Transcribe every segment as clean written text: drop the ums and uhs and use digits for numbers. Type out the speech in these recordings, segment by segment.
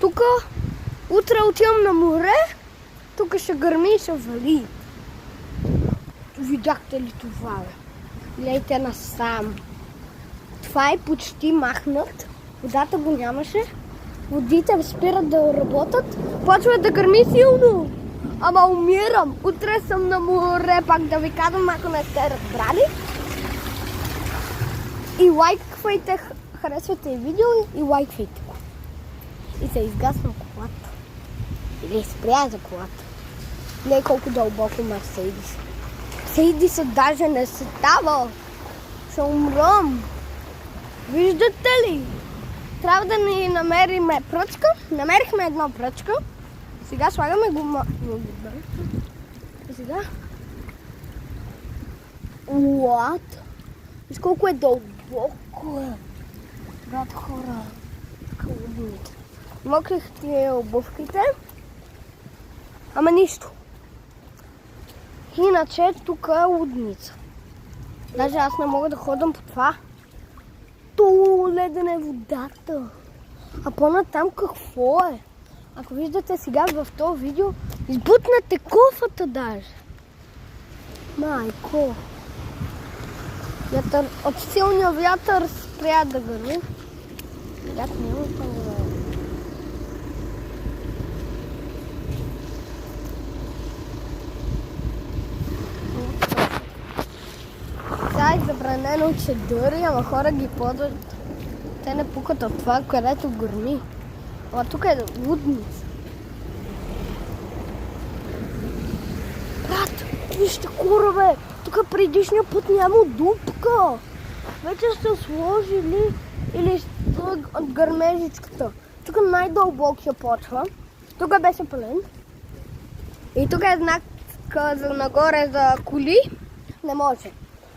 Тук утре отивам на море, тук ще гърми и ще вали. Видяхте ли това, бе? Гледайте насам. Това е почти махнат. Водата го нямаше. Водите спират да работят. Почва да гърми силно. Ама умирам. Утре съм на море, пак да ви казвам, ако не сте разбрали. И лайквайте, харесвате видео и лайквайте го. И се изгасвам колата. Или спря за колата. Не колко дълбоко Мерседис. Мерседис даже не се става. Ще умрам. Виждате ли? Трябва да ни намерим пръчка. Намерихме една пръчка. Сега слагаме го И сега. What? Виж колко е дълбоко. Брат хора. Така лудните. Мокрих тия обувките. Ама нищо. Иначе тук е лудница. Даже аз не мога да ходам по това. То ледена е водата. А по-натам какво е? Ако виждате сега в този видео, избутнате кофата даже. Майко. От силния вятър спря да гърми. Вятър няма по-добре. Сега е забранено чадъри, ама хора ги ползват. Те не пукат от това, където гърми. Ама тук е лудница. Брат, вижте корабе! Тук предишния път няма дупка. Вече сте сложили или от гърмежичката. Тук най-дълбокия почва. Тук беше пълен. И тук е знак за нагоре за коли. Не може.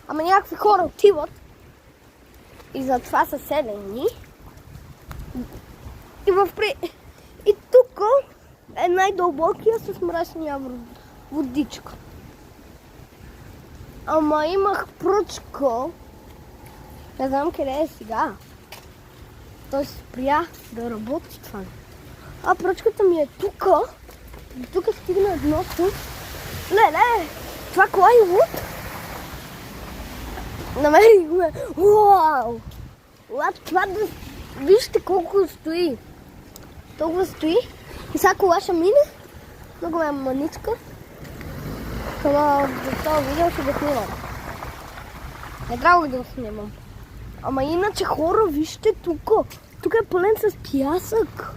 Ама някакви хора отиват и затова са селени. И тук е най-дълбокия с мрачния водичка. Ама имах пръчка. Не знам къде е сега. Той спря да работи това. А пръчката ми е тук. Тук стигна дното. Леле! Това кола е луд? Намерих го. Уау! Това да... Вижте колко стои. Толкова стои. И сега кола ще мине. Много е маничка. Ама за това видео ще го снимам. Не трябва да го снимам. Ама иначе хора, вижте тук. Тук е пълен с пясък.